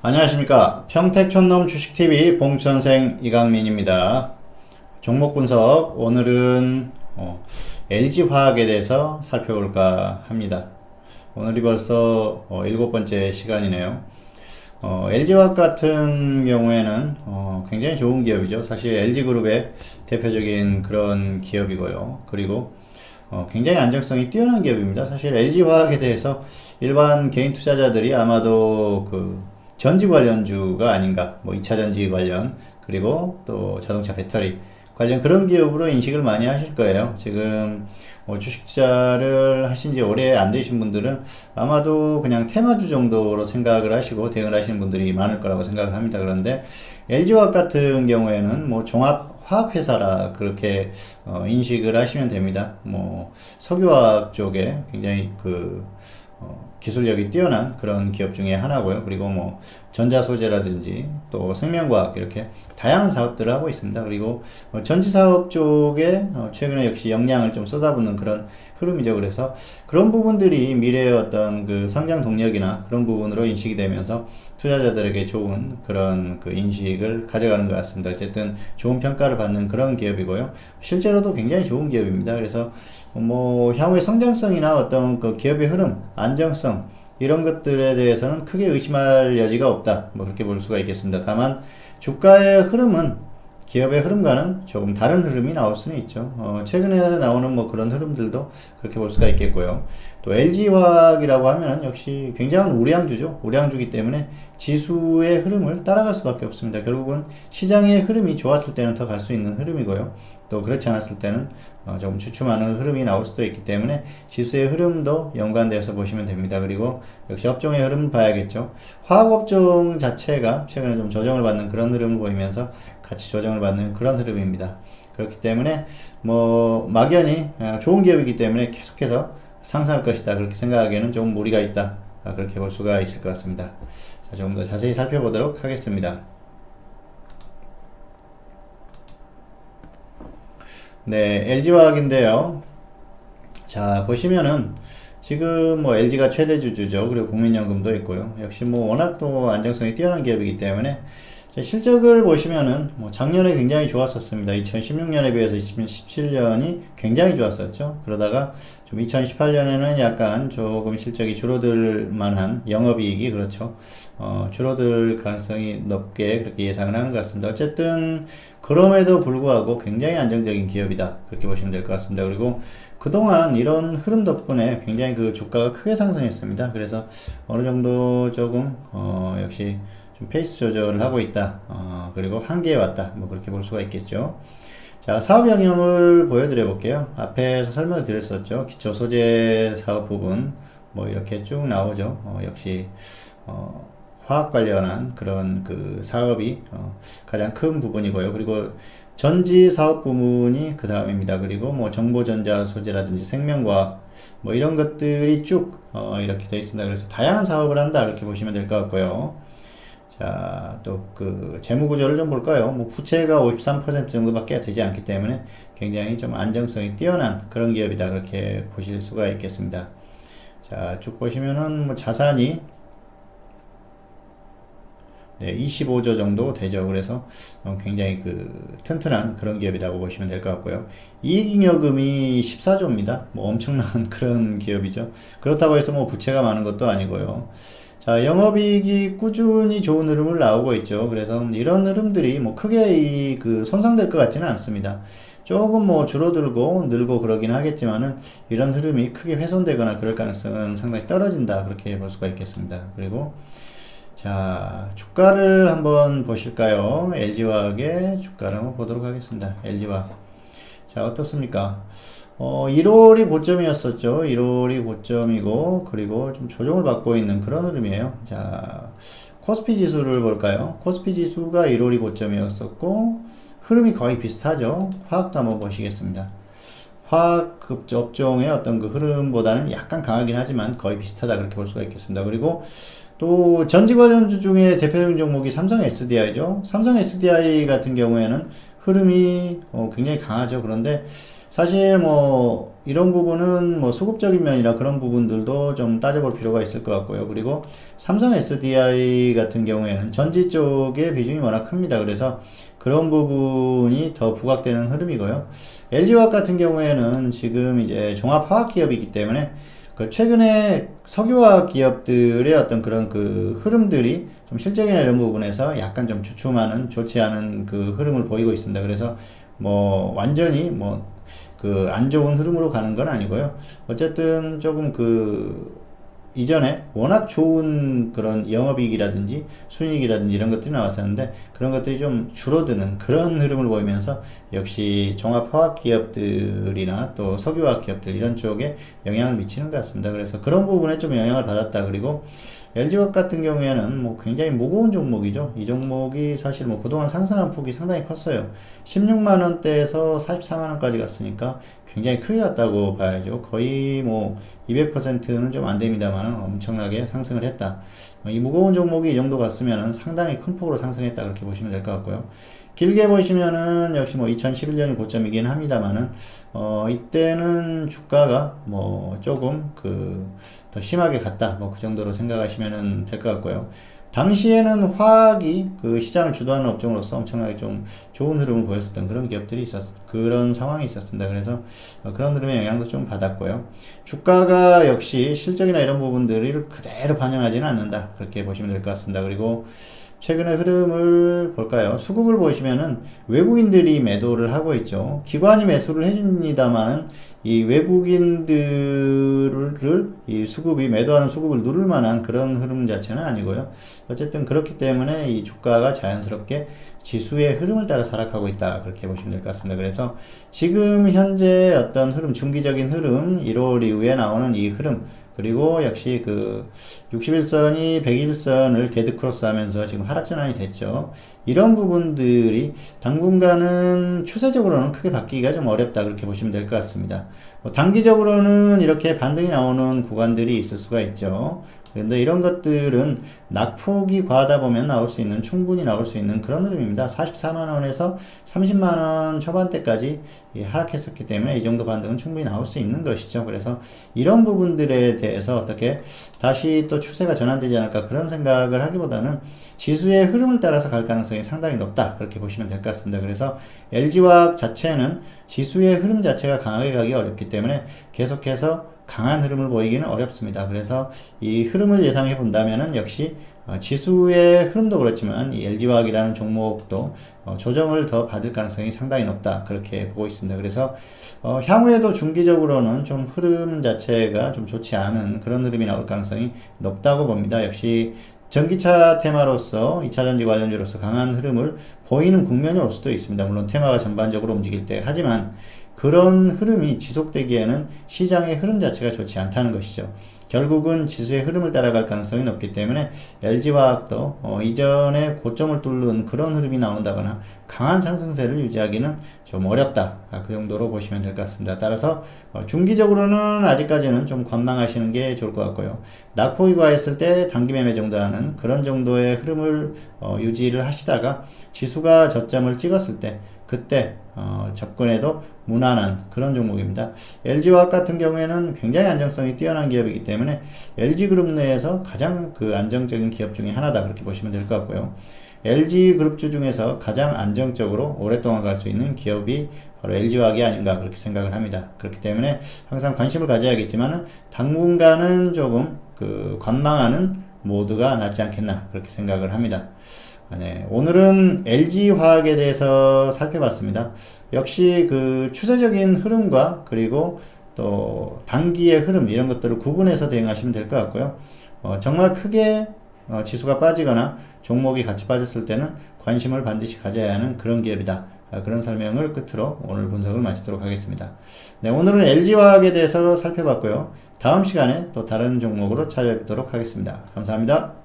안녕하십니까. 평택촌놈 주식TV 봉천생 이강민입니다. 종목 분석, 오늘은 LG화학에 대해서 살펴볼까 합니다. 오늘이 벌써 7번째 시간이네요. LG화학 같은 경우에는 굉장히 좋은 기업이죠. 사실 LG그룹의 대표적인 그런 기업이고요. 그리고 굉장히 안정성이 뛰어난 기업입니다. 사실 LG화학에 대해서 일반 개인 투자자들이 아마도 전지 관련주가 아닌가, 2차 전지 관련, 그리고 또 자동차 배터리 관련 그런 기업으로 인식을 많이 하실 거예요. 지금 주식 투자를 하신 지 오래 안 되신 분들은 아마도 그냥 테마주 정도로 생각을 하시고 대응을 하시는 분들이 많을 거라고 생각을 합니다. 그런데 LG화학 같은 경우에는 종합 화학회사라 그렇게 인식을 하시면 됩니다. 석유화학 쪽에 굉장히 기술력이 뛰어난 그런 기업 중에 하나고요. 그리고 전자소재라든지 또 생명과학 이렇게 다양한 사업들을 하고 있습니다. 그리고 전지사업 쪽에 최근에 역시 역량을 좀 쏟아붓는 그런 흐름이죠. 그래서 그런 부분들이 미래의 어떤 성장 동력이나 그런 부분으로 인식이 되면서 투자자들에게 좋은 그런 인식을 가져가는 것 같습니다. 어쨌든 좋은 평가를 받는 그런 기업이고요. 실제로도 굉장히 좋은 기업입니다. 그래서 향후의 성장성이나 어떤 기업의 흐름, 안정성 이런 것들에 대해서는 크게 의심할 여지가 없다. 그렇게 볼 수가 있겠습니다. 다만 주가의 흐름은 기업의 흐름과는 조금 다른 흐름이 나올 수는 있죠. 최근에 나오는 그런 흐름들도 그렇게 볼 수가 있겠고요. 또 LG화학이라고 하면 역시 굉장한 우량주죠. 우량주기 때문에 지수의 흐름을 따라갈 수밖에 없습니다. 결국은 시장의 흐름이 좋았을 때는 더 갈 수 있는 흐름이고요. 또 그렇지 않았을 때는 조금 주춤하는 흐름이 나올 수도 있기 때문에 지수의 흐름도 연관되어서 보시면 됩니다. 그리고 역시 업종의 흐름 봐야겠죠. 화학업종 자체가 최근에 좀 조정을 받는 그런 흐름을 보이면서 같이 조정을 받는 그런 흐름입니다. 그렇기 때문에 막연히 좋은 기업이기 때문에 계속해서 상승할 것이다 그렇게 생각하기에는 좀 무리가 있다 그렇게 볼 수가 있을 것 같습니다. 자, 조금 더 자세히 살펴보도록 하겠습니다. 네, LG화학인데요. 자, 보시면은 지금 LG가 최대 주주죠. 그리고 국민연금도 있고요. 역시 워낙 또 안정성이 뛰어난 기업이기 때문에 실적을 보시면은 작년에 굉장히 좋았었습니다. 2016년에 비해서 2017년이 굉장히 좋았었죠. 그러다가 좀 2018년에는 약간 조금 실적이 줄어들 만한 영업이익이 그렇죠. 줄어들 가능성이 높게 그렇게 예상을 하는 것 같습니다. 어쨌든 그럼에도 불구하고 굉장히 안정적인 기업이다. 그렇게 보시면 될 것 같습니다. 그리고 그동안 이런 흐름 덕분에 굉장히 주가가 크게 상승했습니다. 그래서 어느 정도 조금 역시 좀 페이스 조절을 하고 있다. 그리고 한계에 왔다. 그렇게 볼 수가 있겠죠. 자, 사업 영역을 보여드려 볼게요. 앞에서 설명을 드렸었죠. 기초 소재 사업 부분 이렇게 쭉 나오죠. 역시 화학 관련한 그런 사업이 가장 큰 부분이고요. 그리고 전지 사업 부문이 그 다음입니다. 그리고 정보전자 소재라든지 생명과학 이런 것들이 쭉 이렇게 되어 있습니다. 그래서 다양한 사업을 한다 이렇게 보시면 될 것 같고요. 자, 또 재무 구조를 좀 볼까요? 부채가 53% 정도밖에 되지 않기 때문에 굉장히 좀 안정성이 뛰어난 그런 기업이다 그렇게 보실 수가 있겠습니다. 자, 쭉 보시면은 자산이 25조 정도 되죠. 그래서 굉장히 튼튼한 그런 기업이라고 보시면 될 것 같고요. 이익잉여금이 14조입니다. 엄청난 그런 기업이죠. 그렇다고 해서 부채가 많은 것도 아니고요. 자, 영업이익이 꾸준히 좋은 흐름을 나오고 있죠. 그래서 이런 흐름들이 크게 손상될 것 같지는 않습니다. 조금 줄어들고 늘고 그러긴 하겠지만은 이런 흐름이 크게 훼손되거나 그럴 가능성은 상당히 떨어진다 그렇게 볼 수가 있겠습니다. 그리고 자, 주가를 한번 보실까요? LG화학의 주가를 한번 보도록 하겠습니다. LG화학. 자, 어떻습니까? 1월이 고점이었었죠. 1월이 고점이고, 그리고 좀 조정을 받고 있는 그런 흐름이에요. 자, 코스피 지수를 볼까요? 코스피 지수가 1월이 고점이었었고, 흐름이 거의 비슷하죠. 화학도 한번 보시겠습니다. 화학 업종의 어떤 흐름보다는 약간 강하긴 하지만 거의 비슷하다 그렇게 볼 수가 있겠습니다. 그리고 또 전지 관련주 중에 대표적인 종목이 삼성 SDI죠. 삼성 SDI 같은 경우에는 흐름이 굉장히 강하죠. 그런데 사실 뭐 이런 부분은 뭐 수급적인 면이나 그런 부분들도 좀 따져볼 필요가 있을 것 같고요. 그리고 삼성 SDI 같은 경우에는 전지 쪽의 비중이 워낙 큽니다. 그래서 그런 부분이 더 부각되는 흐름이고요. LG화학 같은 경우에는 지금 이제 종합화학 기업이기 때문에 그 최근에 석유화학 기업들의 어떤 그런 그 흐름들이 좀 실적이나 이런 부분에서 약간 좀 주춤하는 좋지 않은 그 흐름을 보이고 있습니다. 그래서 뭐 완전히 뭐 그 안 좋은 흐름으로 가는 건 아니고요. 어쨌든 조금 그 이전에 워낙 좋은 그런 영업이익이라든지 순이익이라든지 이런 것들이 나왔었는데 그런 것들이 좀 줄어드는 그런 흐름을 보이면서 역시 종합화학 기업들이나 또 석유화학 기업들 이런 쪽에 영향을 미치는 것 같습니다. 그래서 그런 부분에 좀 영향을 받았다. 그리고 LG화학 같은 경우에는 뭐 굉장히 무거운 종목이죠. 이 종목이 사실 뭐 그동안 상승한 폭이 상당히 컸어요. 16만원대에서 44만원까지 갔으니까 굉장히 크게 갔다고 봐야죠. 거의 뭐 200%는 좀 안 됩니다만 엄청나게 상승을 했다. 이 무거운 종목이 이 정도 갔으면 상당히 큰 폭으로 상승했다 그렇게 보시면 될 것 같고요. 길게 보시면은 역시 뭐 2011년이 고점이긴 합니다만은 이때는 주가가 뭐 조금 그 더 심하게 갔다 뭐 그 정도로 생각하시면 될 것 같고요. 당시에는 화학이 그 시장을 주도하는 업종으로서 엄청나게 좀 좋은 흐름을 보였었던 그런 기업들이 그런 상황이 있었습니다. 그래서 그런 흐름의 영향도 좀 받았고요. 주가가 역시 실적이나 이런 부분들을 그대로 반영하지는 않는다. 그렇게 보시면 될 것 같습니다. 그리고 최근의 흐름을 볼까요? 수급을 보시면은 외국인들이 매도를 하고 있죠. 기관이 매수를 해줍니다만은 이 외국인들을 이 수급이 매도하는 수급을 누를 만한 그런 흐름 자체는 아니고요. 어쨌든 그렇기 때문에 이 주가가 자연스럽게 지수의 흐름을 따라 하락하고 있다. 그렇게 보시면 될 것 같습니다. 그래서 지금 현재 어떤 흐름, 중기적인 흐름, 1월 이후에 나오는 이 흐름, 그리고 역시 그 61선이 121선을 데드크로스 하면서 지금 하락전환이 됐죠. 이런 부분들이 당분간은 추세적으로는 크게 바뀌기가 좀 어렵다 그렇게 보시면 될 것 같습니다. 뭐 단기적으로는 이렇게 반등이 나오는 구간들이 있을 수가 있죠. 그런데 이런 것들은 낙폭이 과하다 보면 충분히 나올 수 있는 그런 흐름입니다. 44만원에서 30만원 초반대까지 하락했었기 때문에 이 정도 반등은 충분히 나올 수 있는 것이죠. 그래서 이런 부분들에 대해서 어떻게 다시 또 추세가 전환되지 않을까 그런 생각을 하기보다는 지수의 흐름을 따라서 갈 가능성이 상당히 높다 그렇게 보시면 될 것 같습니다. 그래서 LG화학 자체는 지수의 흐름 자체가 강하게 가기 어렵기 때문에 계속해서 강한 흐름을 보이기는 어렵습니다. 그래서 이 흐름을 예상해 본다면은 역시 지수의 흐름도 그렇지만 이 LG화학이라는 종목도 조정을 더 받을 가능성이 상당히 높다 그렇게 보고 있습니다. 그래서 향후에도 중기적으로는 좀 흐름 자체가 좀 좋지 않은 그런 흐름이 나올 가능성이 높다고 봅니다. 역시 전기차 테마로서 2차전지 관련주로서 강한 흐름을 보이는 국면이 올 수도 있습니다. 물론 테마가 전반적으로 움직일 때. 하지만 그런 흐름이 지속되기에는 시장의 흐름 자체가 좋지 않다는 것이죠. 결국은 지수의 흐름을 따라갈 가능성이 높기 때문에 LG화학도 이전에 고점을 뚫는 그런 흐름이 나온다거나 강한 상승세를 유지하기는 좀 어렵다. 그 정도로 보시면 될 것 같습니다. 따라서 중기적으로는 아직까지는 좀 관망하시는 게 좋을 것 같고요. 낙폭이 과했을 때 단기 매매 정도 하는 그런 정도의 흐름을 유지를 하시다가 지수가 저점을 찍었을 때 그때 접근해도 무난한 그런 종목입니다. LG화학 같은 경우에는 굉장히 안정성이 뛰어난 기업이기 때문에 LG그룹 내에서 가장 그 안정적인 기업 중에 하나다 그렇게 보시면 될 것 같고요. LG그룹주 중에서 가장 안정적으로 오랫동안 갈 수 있는 기업이 바로 LG화학이 아닌가 그렇게 생각을 합니다. 그렇기 때문에 항상 관심을 가져야겠지만 당분간은 조금 그 관망하는 모드가 낫지 않겠나 그렇게 생각을 합니다. 네, 오늘은 LG화학에 대해서 살펴봤습니다. 역시 그 추세적인 흐름과 그리고 또 단기의 흐름 이런 것들을 구분해서 대응하시면 될 것 같고요. 정말 크게 지수가 빠지거나 종목이 같이 빠졌을 때는 관심을 반드시 가져야 하는 그런 기업이다. 그런 설명을 끝으로 오늘 분석을 마치도록 하겠습니다. 네, 오늘은 LG화학에 대해서 살펴봤고요. 다음 시간에 또 다른 종목으로 찾아뵙도록 하겠습니다. 감사합니다.